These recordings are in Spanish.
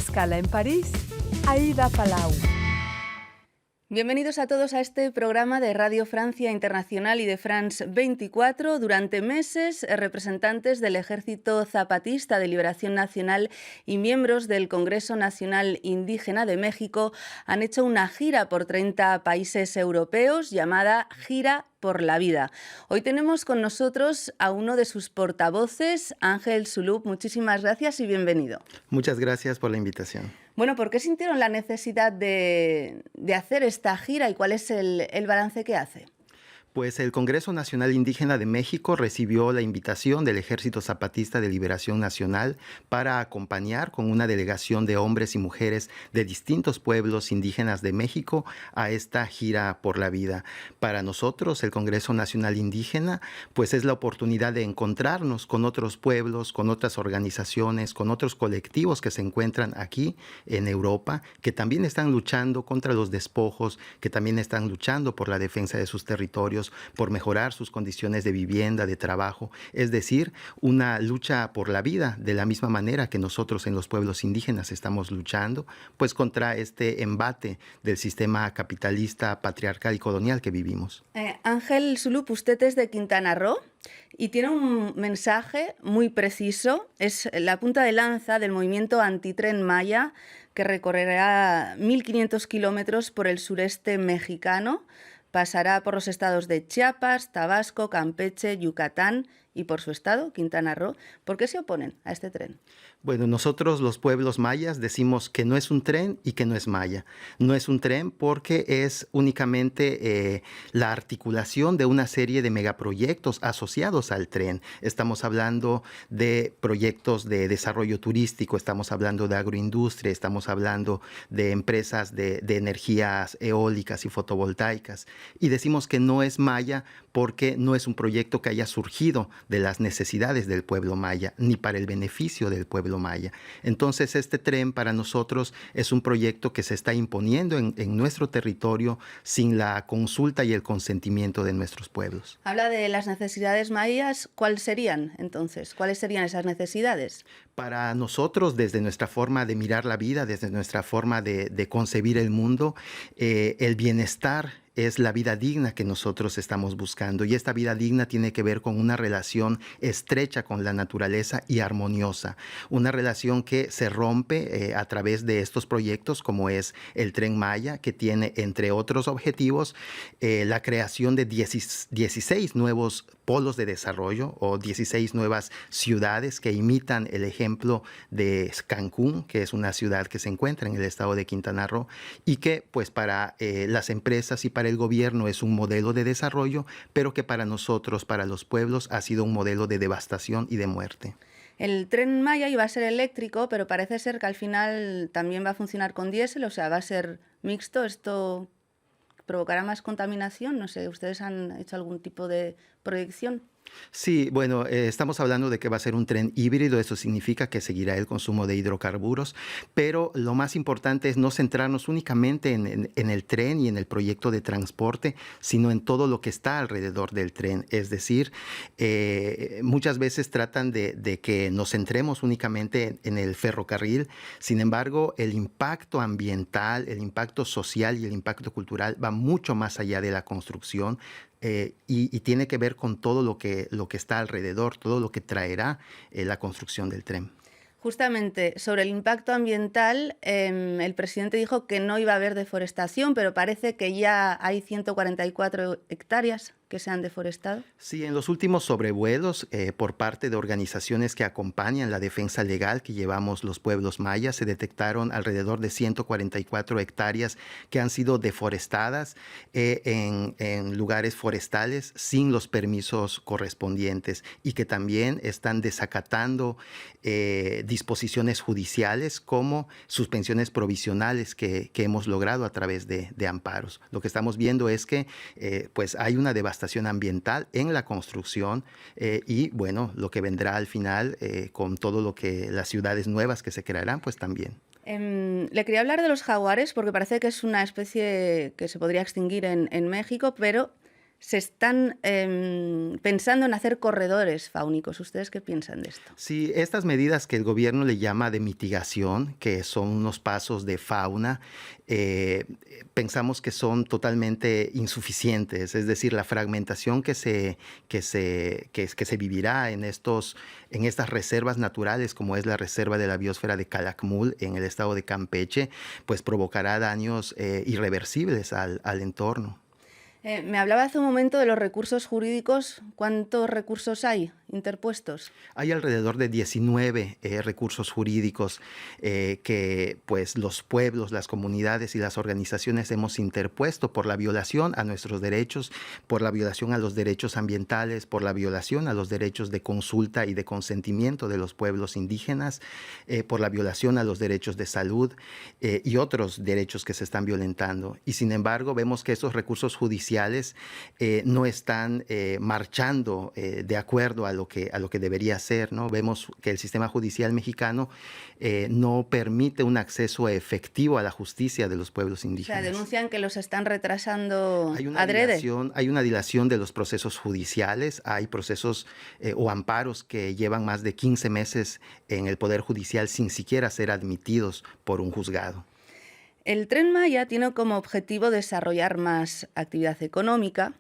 Escala en París, Aida Palau. Bienvenidos a todos a este programa de Radio Francia Internacional y de France 24. Durante meses, representantes del Ejército Zapatista de Liberación Nacional y miembros del Congreso Nacional Indígena de México han hecho una gira por 30 países europeos llamada Gira por la Vida. Hoy tenemos con nosotros a uno de sus portavoces, Ángel Sulup. Muchísimas gracias y bienvenido. Muchas gracias por la invitación. Bueno, ¿por qué sintieron la necesidad de hacer esta gira y cuál es el balance que hace? Pues el Congreso Nacional Indígena de México recibió la invitación del Ejército Zapatista de Liberación Nacional para acompañar con una delegación de hombres y mujeres de distintos pueblos indígenas de México a esta gira por la vida. Para nosotros, el Congreso Nacional Indígena, pues es la oportunidad de encontrarnos con otros pueblos, con otras organizaciones, con otros colectivos que se encuentran aquí en Europa, que también están luchando contra los despojos, que también están luchando por la defensa de sus territorios, por mejorar sus condiciones de vivienda, de trabajo, es decir, una lucha por la vida, de la misma manera que nosotros en los pueblos indígenas estamos luchando, pues contra este embate del sistema capitalista, patriarcal y colonial que vivimos. Ángel Sulup, usted es de Quintana Roo y tiene un mensaje muy preciso, es la punta de lanza del movimiento Antitren Maya, que recorrerá 1.500 kilómetros por el sureste mexicano. Pasará por los estados de Chiapas, Tabasco, Campeche, Yucatán y por su estado, Quintana Roo. ¿Por qué se oponen a este tren? Bueno, nosotros los pueblos mayas decimos que no es un tren y que no es maya. No es un tren porque es únicamente la articulación de una serie de megaproyectos asociados al tren. Estamos hablando de proyectos de desarrollo turístico, estamos hablando de agroindustria, estamos hablando de empresas de energías eólicas y fotovoltaicas. Y decimos que no es maya porque no es un proyecto que haya surgido de las necesidades del pueblo maya, ni para el beneficio del pueblo maya. Entonces, este tren para nosotros es un proyecto que se está imponiendo en nuestro territorio sin la consulta y el consentimiento de nuestros pueblos. Habla de las necesidades mayas. ¿Cuáles serían entonces? ¿Cuáles serían esas necesidades? Para nosotros, desde nuestra forma de mirar la vida, desde nuestra forma de concebir el mundo, el bienestar es la vida digna que nosotros estamos buscando, y esta vida digna tiene que ver con una relación estrecha con la naturaleza y armoniosa, una relación que se rompe a través de estos proyectos como es el Tren Maya, que tiene entre otros objetivos la creación de 16 nuevos polos de desarrollo o 16 nuevas ciudades que imitan el ejemplo de Cancún, que es una ciudad que se encuentra en el estado de Quintana Roo y que pues para las empresas y para el gobierno es un modelo de desarrollo, pero que para nosotros, para los pueblos, ha sido un modelo de devastación y de muerte. El Tren Maya iba a ser eléctrico, pero parece ser que al final también va a funcionar con diésel, o sea, va a ser mixto. ¿Esto provocará más contaminación? No sé, ¿ustedes han hecho algún tipo de proyección? Sí, bueno, estamos hablando de que va a ser un tren híbrido, eso significa que seguirá el consumo de hidrocarburos, pero lo más importante es no centrarnos únicamente en el tren y en el proyecto de transporte, sino en todo lo que está alrededor del tren. Es decir, muchas veces tratan de que nos centremos únicamente en el ferrocarril, sin embargo, el impacto ambiental, el impacto social y el impacto cultural va mucho más allá de la construcción. Y tiene que ver con todo lo que está alrededor, todo lo que traerá la construcción del tren. Justamente sobre el impacto ambiental, el presidente dijo que no iba a haber deforestación, pero parece que ya hay 144 hectáreas que se han deforestado. Sí, en los últimos sobrevuelos por parte de organizaciones que acompañan la defensa legal que llevamos los pueblos mayas, se detectaron alrededor de 144 hectáreas que han sido deforestadas en lugares forestales sin los permisos correspondientes y que también están desacatando disposiciones judiciales como suspensiones provisionales que hemos logrado a través de amparos. Lo que estamos viendo es que pues hay una devastación ambiental en la construcción y bueno, lo que vendrá al final con todo lo que las ciudades nuevas que se crearán, pues también. Le quería hablar de los jaguares porque parece que es una especie que se podría extinguir en México, pero se están pensando en hacer corredores fáunicos. ¿Ustedes qué piensan de esto? Sí, estas medidas que el gobierno le llama de mitigación, que son unos pasos de fauna, pensamos que son totalmente insuficientes. Es decir, la fragmentación que se vivirá en estas reservas naturales, como es la reserva de la biosfera de Calakmul en el estado de Campeche, pues provocará daños irreversibles al entorno. Me hablaba hace un momento de los recursos jurídicos. ¿Cuántos recursos hay interpuestos? Hay alrededor de 19 recursos jurídicos que pues, los pueblos, las comunidades y las organizaciones hemos interpuesto por la violación a nuestros derechos, por la violación a los derechos ambientales, por la violación a los derechos de consulta y de consentimiento de los pueblos indígenas, por la violación a los derechos de salud y otros derechos que se están violentando. Y sin embargo, vemos que esos recursos judiciales no están marchando de acuerdo a lo que debería ser, ¿no? Vemos que el sistema judicial mexicano no permite un acceso efectivo a la justicia de los pueblos indígenas. O sea, denuncian que los están retrasando Hay una dilación de los procesos judiciales, hay procesos o amparos que llevan más de 15 meses en el Poder Judicial sin siquiera ser admitidos por un juzgado. El Tren Maya tiene como objetivo desarrollar más actividad económica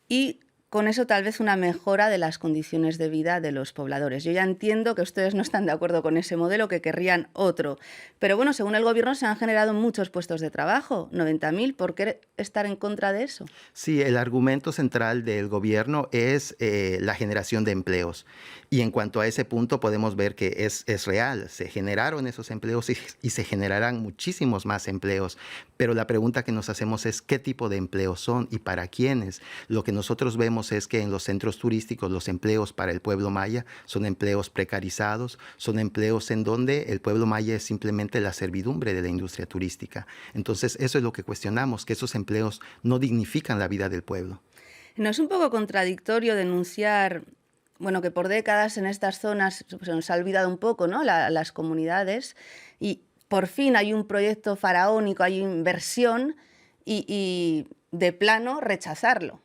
y con eso tal vez una mejora de las condiciones de vida de los pobladores. Yo ya entiendo que ustedes no están de acuerdo con ese modelo, que querrían otro. Pero bueno, según el gobierno se han generado muchos puestos de trabajo, 90.000. ¿Por qué estar en contra de eso? Sí, el argumento central del gobierno es la generación de empleos. Y en cuanto a ese punto podemos ver que es real. Se generaron esos empleos y se generarán muchísimos más empleos. Pero la pregunta que nos hacemos es qué tipo de empleos son y para quiénes. Lo que nosotros vemos es que en los centros turísticos los empleos para el pueblo maya son empleos precarizados, son empleos en donde el pueblo maya es simplemente la servidumbre de la industria turística. Entonces eso es lo que cuestionamos, que esos empleos no dignifican la vida del pueblo. ¿No es un poco contradictorio denunciar, bueno, que por décadas en estas zonas se nos ha olvidado un poco, ¿no?, las comunidades, y por fin hay un proyecto faraónico, hay inversión y de plano rechazarlo?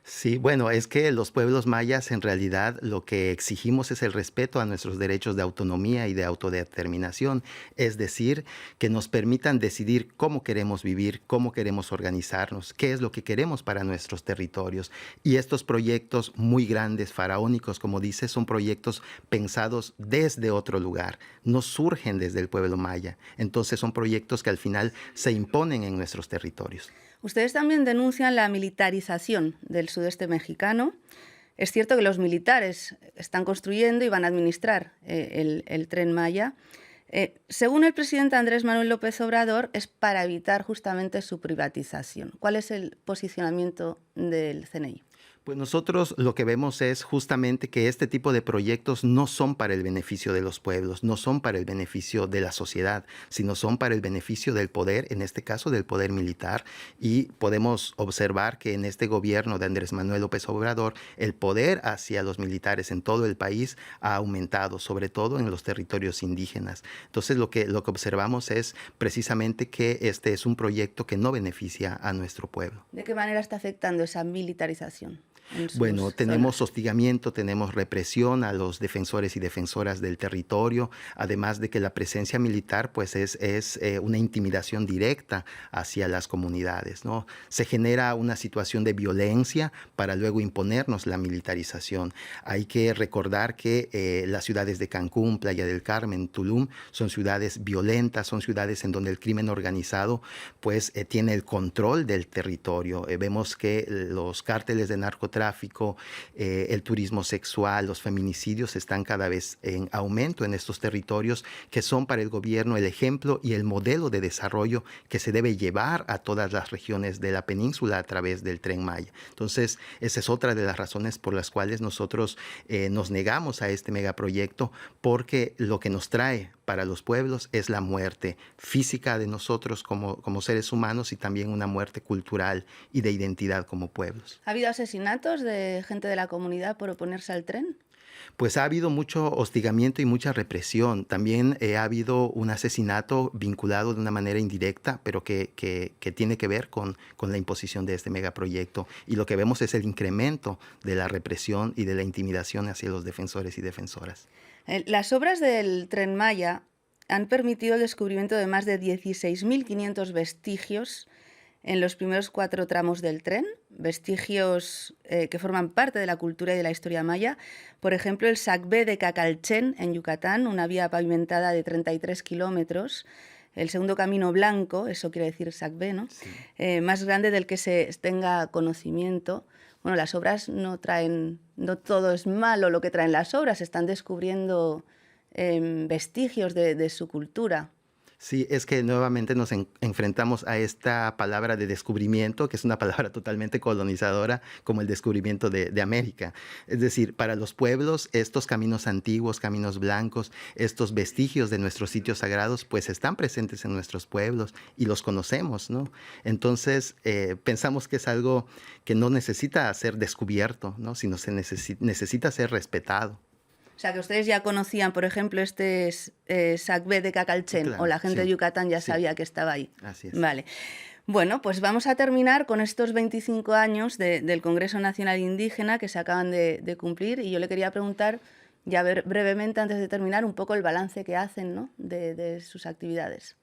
Sí, bueno, es que los pueblos mayas en realidad lo que exigimos es el respeto a nuestros derechos de autonomía y de autodeterminación, es decir, que nos permitan decidir cómo queremos vivir, cómo queremos organizarnos, qué es lo que queremos para nuestros territorios. Y estos proyectos muy grandes, faraónicos, como dice, son proyectos pensados desde otro lugar, no surgen desde el pueblo maya. Entonces son proyectos que al final se imponen en nuestros territorios. Ustedes también denuncian la militarización del sudeste mexicano. Es cierto que los militares están construyendo y van a administrar el Tren Maya. Según el presidente Andrés Manuel López Obrador, es para evitar justamente su privatización. ¿Cuál es el posicionamiento del CNI? Pues nosotros lo que vemos es justamente que este tipo de proyectos no son para el beneficio de los pueblos, no son para el beneficio de la sociedad, sino son para el beneficio del poder, en este caso del poder militar. Y podemos observar que en este gobierno de Andrés Manuel López Obrador, el poder hacia los militares en todo el país ha aumentado, sobre todo en los territorios indígenas. Entonces lo que observamos es precisamente que este es un proyecto que no beneficia a nuestro pueblo. ¿De qué manera está afectando esa militarización? Bueno, tenemos hostigamiento, tenemos represión a los defensores y defensoras del territorio, además de que la presencia militar pues es una intimidación directa hacia las comunidades, ¿no? Se genera una situación de violencia para luego imponernos la militarización. Hay que recordar que las ciudades de Cancún, Playa del Carmen, Tulum son ciudades violentas, son ciudades en donde el crimen organizado pues tiene el control del territorio. Vemos que los cárteles de narcotráfico, el turismo sexual, los feminicidios están cada vez en aumento en estos territorios que son para el gobierno el ejemplo y el modelo de desarrollo que se debe llevar a todas las regiones de la península a través del Tren Maya. Entonces, esa es otra de las razones por las cuales nosotros nos negamos a este megaproyecto, porque lo que nos trae para los pueblos es la muerte física de nosotros como seres humanos y también una muerte cultural y de identidad como pueblos. ¿Ha habido asesinatos de gente de la comunidad por oponerse al tren? Pues ha habido mucho hostigamiento y mucha represión. También ha habido un asesinato vinculado de una manera indirecta, pero que tiene que ver con la imposición de este megaproyecto. Y lo que vemos es el incremento de la represión y de la intimidación hacia los defensores y defensoras. Las obras del Tren Maya han permitido el descubrimiento de más de 16.500 vestigios en los primeros 4 tramos del tren, vestigios que forman parte de la cultura y de la historia maya. Por ejemplo, el Sacbé de Cacalchen, en Yucatán, una vía pavimentada de 33 kilómetros. El segundo camino blanco, eso quiere decir Sacbé, ¿no? Sí. Más grande del que se tenga conocimiento. Bueno, las obras no todo es malo lo que traen las obras, están descubriendo vestigios de su cultura. Sí, es que nuevamente nos enfrentamos a esta palabra de descubrimiento, que es una palabra totalmente colonizadora, como el descubrimiento de América. Es decir, para los pueblos, estos caminos antiguos, caminos blancos, estos vestigios de nuestros sitios sagrados, pues están presentes en nuestros pueblos y los conocemos, ¿no? Entonces, pensamos que es algo que no necesita ser descubierto, ¿no? Sino se necesita ser respetado. O sea, que ustedes ya conocían, por ejemplo, este Sacbé de Cacalchen, claro, o la gente de Yucatán ya sabía que estaba ahí. Así es. Vale. Bueno, pues vamos a terminar con estos 25 años del Congreso Nacional Indígena que se acaban de cumplir, y yo le quería preguntar, ya brevemente, antes de terminar, un poco el balance que hacen, ¿no?, de sus actividades.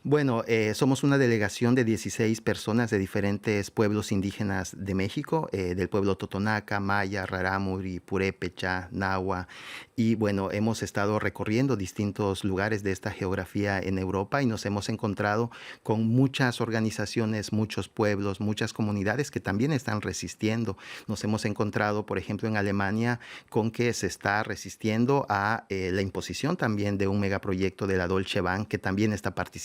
Bueno, somos una delegación de 16 personas de diferentes pueblos indígenas de México, del pueblo Totonaca, Maya, Rarámuri, Purépecha, Nahua, y bueno, hemos estado recorriendo distintos lugares de esta geografía en Europa y nos hemos encontrado con muchas organizaciones, muchos pueblos, muchas comunidades que también están resistiendo. Nos hemos encontrado, por ejemplo, en Alemania, con que se está resistiendo a la imposición también de un megaproyecto de la Deutsche Bahn, que también está participando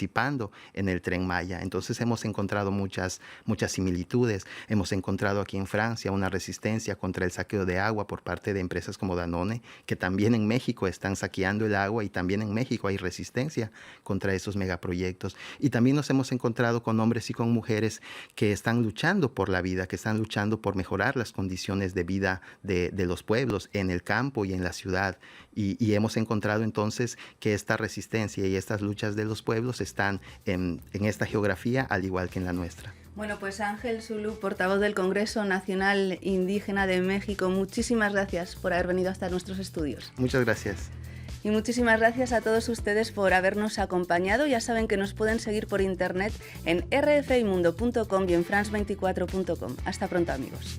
en el Tren Maya. Entonces hemos encontrado muchas similitudes. Hemos encontrado aquí en Francia una resistencia contra el saqueo de agua por parte de empresas como Danone, que también en México están saqueando el agua, y también en México hay resistencia contra esos megaproyectos. Y también nos hemos encontrado con hombres y con mujeres que están luchando por la vida, que están luchando por mejorar las condiciones de vida de los pueblos en el campo y en la ciudad. Y hemos encontrado entonces que esta resistencia y estas luchas de los pueblos están en esta geografía al igual que en la nuestra. Bueno, pues Ángel Zulú, portavoz del Congreso Nacional Indígena de México, muchísimas gracias por haber venido hasta nuestros estudios. Muchas gracias. Y muchísimas gracias a todos ustedes por habernos acompañado. Ya saben que nos pueden seguir por internet en rfimundo.com y en france24.com. Hasta pronto, amigos.